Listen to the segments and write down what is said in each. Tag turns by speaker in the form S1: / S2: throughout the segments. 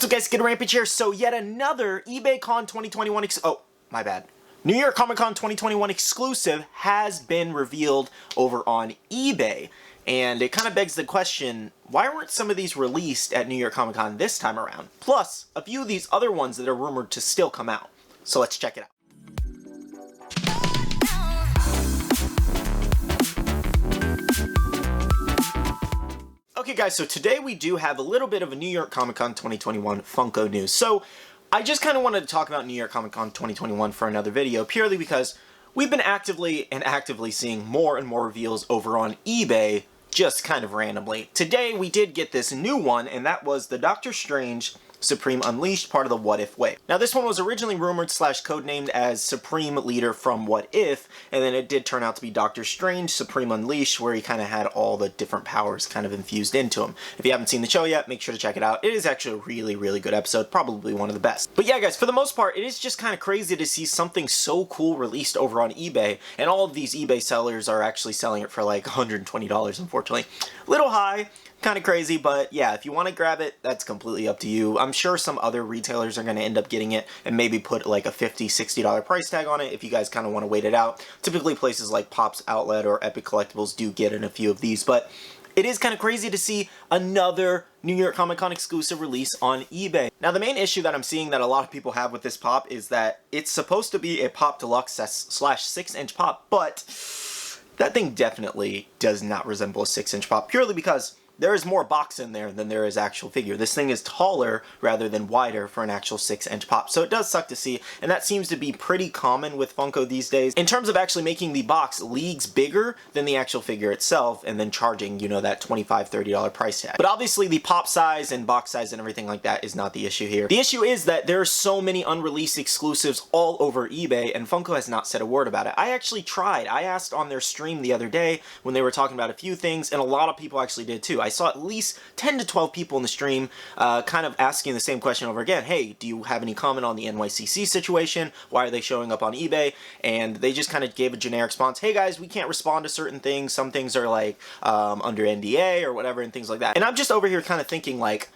S1: What's up guys, Skittlerampage here. So yet another eBay Con 2021 New York Comic Con 2021 exclusive has been revealed over on eBay. And it kind of begs the question, why weren't some of these released at New York Comic Con this time around? Plus, a few of these other ones that are rumored to still come out. So let's check it out. Okay guys, so today we do have a little bit of a New York Comic Con 2021 Funko news. So I just kind of wanted to talk about New York Comic Con 2021 for another video, purely because we've been actively seeing more and more reveals over on eBay, just kind of randomly. Today we did get this new one, and that was the Doctor Strange Supreme Unleashed, part of the What If wave. Now this one was originally rumored / codenamed as Supreme Leader from What If, and then it did turn out to be Doctor Strange Supreme Unleashed, where he kind of had all the different powers kind of infused into him. If you haven't seen the show yet, make sure to check it out. It is actually a really, really good episode, probably one of the best. But yeah guys, for the most part, it is just kind of crazy to see something so cool released over on eBay, and all of these eBay sellers are actually selling it for like $120, unfortunately. Little high, kind of crazy, but yeah, if you want to grab it, that's completely up to you. I'm sure some other retailers are going to end up getting it and maybe put like a $50, $60 price tag on it if you guys kind of want to wait it out. Typically places like Pop's Outlet or Epic Collectibles do get in a few of these, but it is kind of crazy to see another New York Comic Con exclusive release on eBay. Now the main issue that I'm seeing that a lot of people have with this pop is that it's supposed to be a Pop Deluxe / 6-inch pop, but that thing definitely does not resemble a 6-inch pop, purely because there is more box in there than there is actual figure. This thing is taller rather than wider for an actual 6-inch pop. So it does suck to see, and that seems to be pretty common with Funko these days, in terms of actually making the box leagues bigger than the actual figure itself, and then charging, you know, that $25, $30 price tag. But obviously the pop size and box size and everything like that is not the issue here. The issue is that there are so many unreleased exclusives all over eBay, and Funko has not said a word about it. I actually tried. I asked on their stream the other day when they were talking about a few things, and a lot of people actually did too. I saw at least 10 to 12 people in the stream kind of asking the same question over again. Hey, do you have any comment on the NYCC situation? Why are they showing up on eBay? And they just kind of gave a generic response. Hey guys, we can't respond to certain things. Some things are like under NDA or whatever and things like that. And I'm just over here kind of thinking like,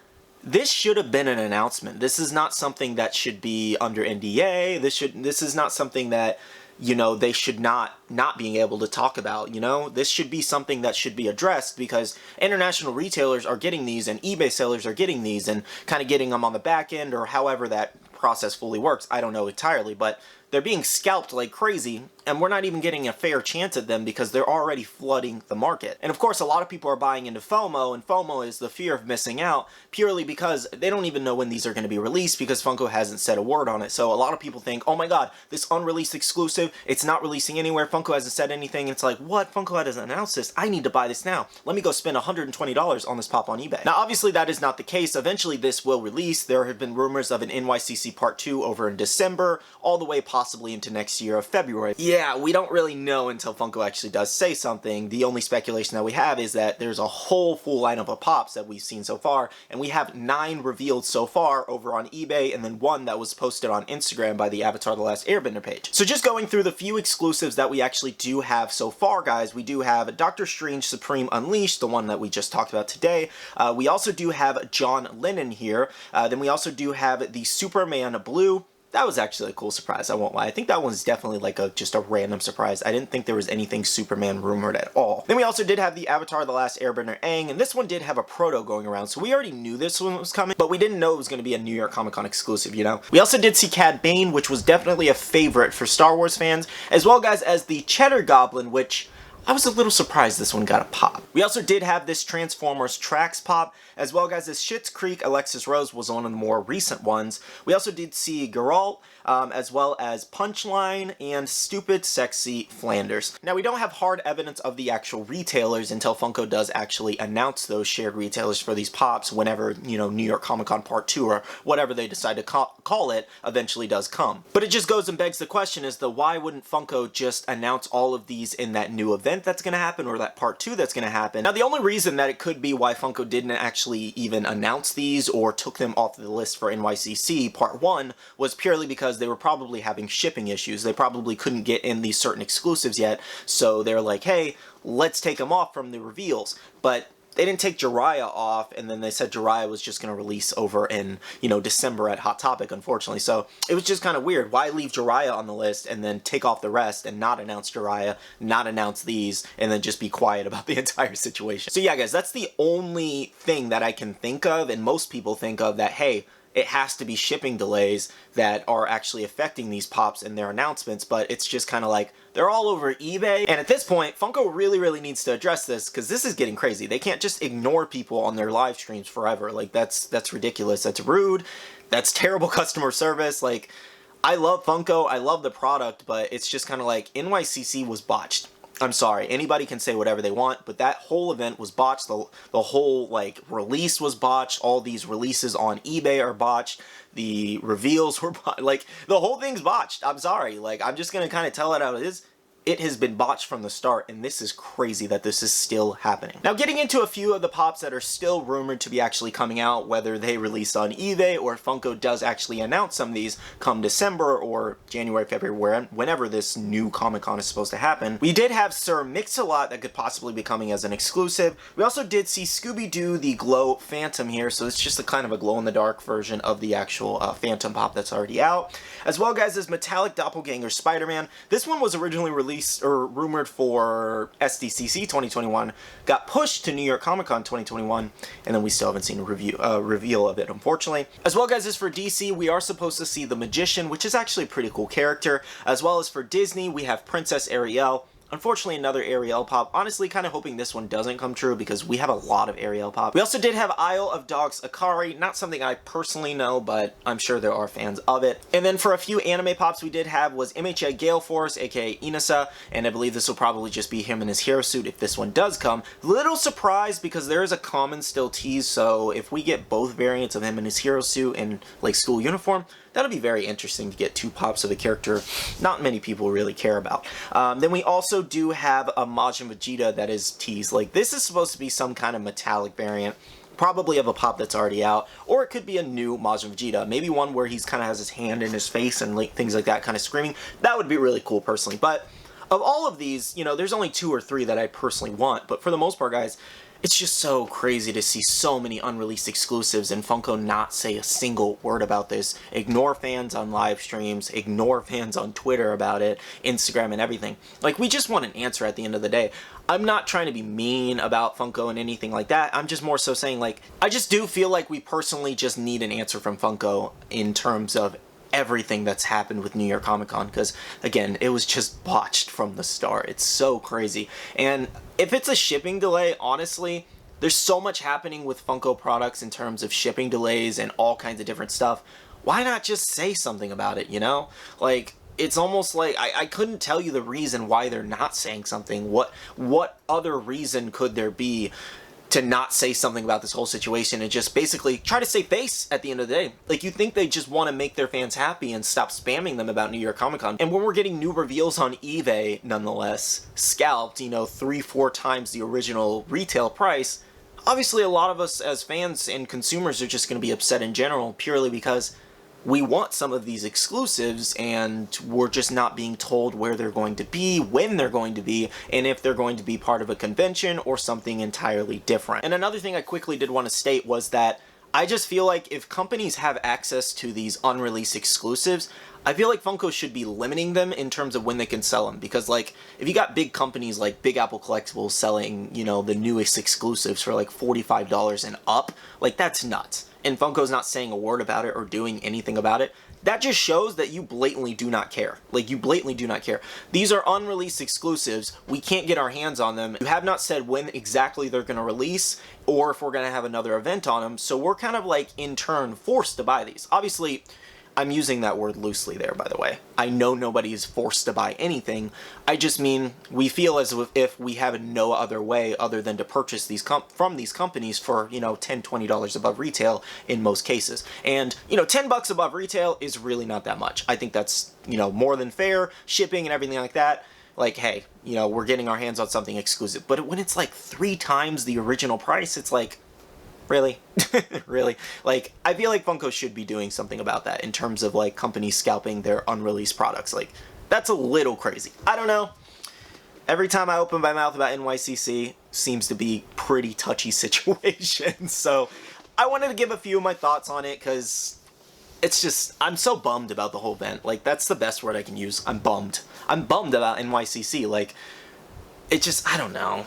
S1: this should have been an announcement. This is not something that should be under NDA. This is not something that, you know, they should not being able to talk about, you know? This should be something that should be addressed, because international retailers are getting these and eBay sellers are getting these and kind of getting them on the back end, or however that process fully works. I don't know entirely, but they're being scalped like crazy, and we're not even getting a fair chance at them because they're already flooding the market. And of course, a lot of people are buying into FOMO, and FOMO is the fear of missing out, purely because they don't even know when these are going to be released, because Funko hasn't said a word on it. So a lot of people think, oh my god, this unreleased exclusive, it's not releasing anywhere, Funko hasn't said anything. It's like, what? Funko hasn't announced this. I need to buy this now. Let me go spend $120 on this pop on eBay. Now obviously that is not the case. Eventually this will release. There have been rumors of an NYCC Part 2 over in December, all the way possibly into next year of February. Yeah, we don't really know until Funko actually does say something. The only speculation that we have is that there's a whole full lineup of pops that we've seen so far, and we have 9 revealed so far over on eBay, and then 1 that was posted on Instagram by the Avatar The Last Airbender page. So just going through the few exclusives that we actually do have so far, guys, we do have Doctor Strange Supreme Unleashed, the one that we just talked about today. We also do have John Lennon here. Then we also do have the Superman Blue. That was actually a cool surprise, I won't lie. I think that one's definitely like just a random surprise. I didn't think there was anything Superman rumored at all. Then we also did have the Avatar The Last Airbender Aang, and this one did have a proto going around, so we already knew this one was coming, but we didn't know it was going to be a New York Comic Con exclusive, you know? We also did see Cad Bane, which was definitely a favorite for Star Wars fans, as well, guys, as the Cheddar Goblin, which I was a little surprised this one got a pop. We also did have this Transformers Tracks pop, as well, guys, as Schitt's Creek Alexis Rose was one of the more recent ones. We also did see Geralt, as well as Punchline and Stupid Sexy Flanders. Now, we don't have hard evidence of the actual retailers until Funko does actually announce those shared retailers for these pops whenever, you know, New York Comic Con Part 2 or whatever they decide to call it eventually does come. But it just goes and begs the question is why wouldn't Funko just announce all of these in that new event that's going to happen, or that Part 2 that's going to happen? Now, the only reason that it could be why Funko didn't actually even announce these or took them off the list for NYCC Part 1 was purely because they were probably having shipping issues. They probably couldn't get in these certain exclusives yet, so they're like, hey, let's take them off from the reveals. But they didn't take Jiraiya off, and then they said Jiraiya was just going to release over in, you know, December at Hot Topic, unfortunately. So it was just kind of weird. Why leave Jiraiya on the list and then take off the rest and not announce Jiraiya, not announce these, and then just be quiet about the entire situation? So yeah, guys, that's the only thing that I can think of, and most people think of, that, hey, it has to be shipping delays that are actually affecting these pops and their announcements, but it's just kind of like, they're all over eBay. And at this point, Funko really needs to address this, because this is getting crazy. They can't just ignore people on their live streams forever. Like, that's ridiculous. That's rude. That's terrible customer service. Like, I love Funko. I love the product, but it's just kind of like, NYCC was botched. I'm sorry, anybody can say whatever they want, but that whole event was botched. The whole, like, release was botched. All these releases on eBay are botched. The reveals were botched. Like, the whole thing's botched. I'm sorry. Like, I'm just gonna kind of tell it how it is. It has been botched from the start, and this is crazy that this is still happening. Now, getting into a few of the pops that are still rumored to be actually coming out, whether they release on eBay or Funko does actually announce some of these come December or January, February, whenever this new Comic-Con is supposed to happen. We did have Sir Mix-a-Lot that could possibly be coming as an exclusive. We also did see Scooby-Doo the Glow Phantom here, so it's just a kind of a glow-in-the-dark version of the actual Phantom pop that's already out. As well, guys, as Metallic Doppelganger Spider-Man. This one was originally released or rumored for SDCC 2021, got pushed to New York Comic Con 2021, and then we still haven't seen a reveal of it, unfortunately. As well, guys, as for DC, we are supposed to see the Magician, which is actually a pretty cool character. As well as for Disney, we have Princess Ariel. Unfortunately, another Ariel pop. Honestly, kind of hoping this one doesn't come true, because we have a lot of Ariel pop. We also did have Isle of Dogs Akari. Not something I personally know, but I'm sure there are fans of it. And then for a few anime pops we did have was MHA Gale Force, aka Inasa, and I believe this will probably just be him in his hero suit if this one does come. Little surprised, because there is a common still tease, so if we get both variants of him in his hero suit and, like, school uniform, that'll be very interesting to get two pops of a character not many people really care about. Then we also do have a Majin Vegeta that is teased. Like, this is supposed to be some kind of metallic variant, probably of a pop that's already out, or it could be a new Majin Vegeta. Maybe one where he's kind of has his hand in his face and like things like that, kind of screaming. That would be really cool, personally. But of all of these, you know, there's only 2 or 3 that I personally want. But for the most part, guys, it's just so crazy to see so many unreleased exclusives and Funko not say a single word about this. Ignore fans on live streams, ignore fans on Twitter about it, Instagram and everything. Like, we just want an answer at the end of the day. I'm not trying to be mean about Funko and anything like that. I'm just more so saying, like, I just do feel like we personally just need an answer from Funko in terms of everything that's happened with New York Comic Con, because again, it was just botched from the start. It's so crazy. And if it's a shipping delay, honestly, there's so much happening with Funko products in terms of shipping delays and all kinds of different stuff. Why not just say something about it, you know? Like, it's almost like I couldn't tell you the reason why they're not saying something. What other reason could there be to not say something about this whole situation and just basically try to save face at the end of the day? Like, you think they just want to make their fans happy and stop spamming them about New York Comic Con. And when we're getting new reveals on eBay, nonetheless, scalped, you know, 3-4 times the original retail price, obviously a lot of us as fans and consumers are just going to be upset in general, purely because we want some of these exclusives and we're just not being told where they're going to be, when they're going to be, and if they're going to be part of a convention or something entirely different. And another thing I quickly did want to state was that I just feel like if companies have access to these unreleased exclusives, I feel like Funko should be limiting them in terms of when they can sell them. Because, like, if you got big companies like Big Apple Collectibles selling, you know, the newest exclusives for like $45 and up, like, that's nuts. And Funko's not saying a word about it or doing anything about it. That just shows that you blatantly do not care. Like, you blatantly do not care. These are unreleased exclusives. We can't get our hands on them. You have not said when exactly they're going to release or if we're going to have another event on them. So we're kind of like, in turn, forced to buy these. Obviously, I'm using that word loosely there, by the way. I know nobody is forced to buy anything. I just mean we feel as if we have no other way other than to purchase these from these companies for, you know, $10, $20 above retail in most cases. And, you know, $10 above retail is really not that much. I think that's, you know, more than fair. Shipping and everything like that. Like, hey, you know, we're getting our hands on something exclusive. But when it's like 3 times the original price, it's like, really? Really? Like, I feel like Funko should be doing something about that in terms of, like, companies scalping their unreleased products. Like, that's a little crazy. I don't know. Every time I open my mouth about NYCC, seems to be pretty touchy situation. So I wanted to give a few of my thoughts on it because it's just, I'm so bummed about the whole event. Like, that's the best word I can use. I'm bummed. I'm bummed about NYCC. Like, it just, I don't know.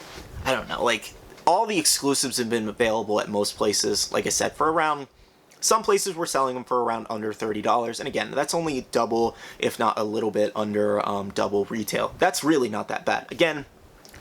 S1: Like, all the exclusives have been available at most places, like I said, for around, some places were selling them for around under $30. And again, that's only double, if not a little bit under double retail. That's really not that bad. Again,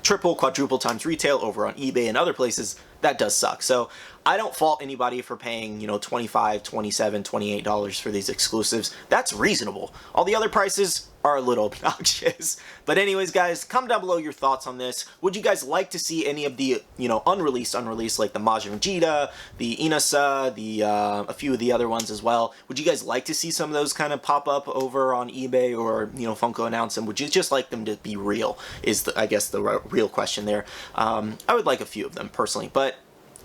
S1: triple, quadruple times retail over on eBay and other places, that does suck. So I don't fault anybody for paying, you know, $25, $27, $28 for these exclusives. That's reasonable. All the other prices are a little obnoxious. But anyways, guys, comment down below your thoughts on this. Would you guys like to see any of the, you know, unreleased, like the Majin Vegeta, the Inasa, a few of the other ones as well? Would you guys like to see some of those kind of pop up over on eBay or, you know, Funko announce them? Would you just like them to be real? Is, I guess, the real question there. I would like a few of them personally, but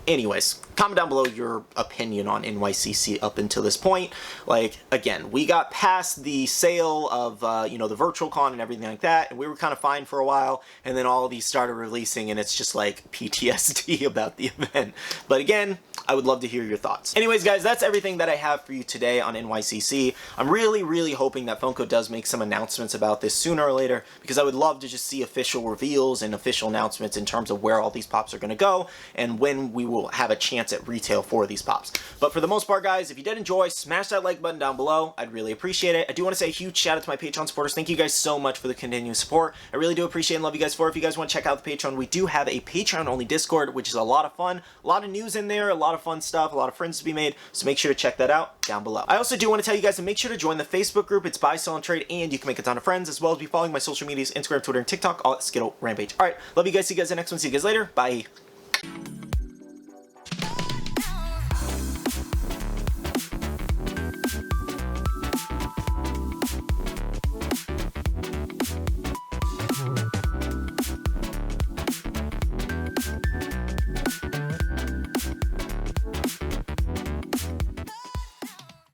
S1: anyways, comment down below your opinion on NYCC up until this point. Like, again, we got past the sale of, you know, the virtual con and everything like that, and we were kind of fine for a while, and then all of these started releasing, and it's just like PTSD about the event. But again, I would love to hear your thoughts. Anyways, guys, that's everything that I have for you today on NYCC. I'm really hoping that Funko does make some announcements about this sooner or later, because I would love to just see official reveals and official announcements in terms of where all these pops are going to go, and when we will have a chance at retail for these pops. But for the most part, guys, if you did enjoy, smash that like button down below. I'd really appreciate it. I do want to say a huge shout out to my Patreon supporters. Thank you guys so much for the continued support. I really do appreciate and love you guys for it. If you guys want to check out the Patreon, we do have a Patreon only Discord, which is a lot of fun, a lot of news in there, a lot of fun stuff, a lot of friends to be made, so make sure to check that out down below. I also do want to tell you guys to make sure to join the Facebook group. It's buy, sell, and trade, and you can make a ton of friends, as well as be following my social medias, Instagram, Twitter, and TikTok, all at Skittlerampage. Alright, love you guys, see you guys in the next one, see you guys later, bye.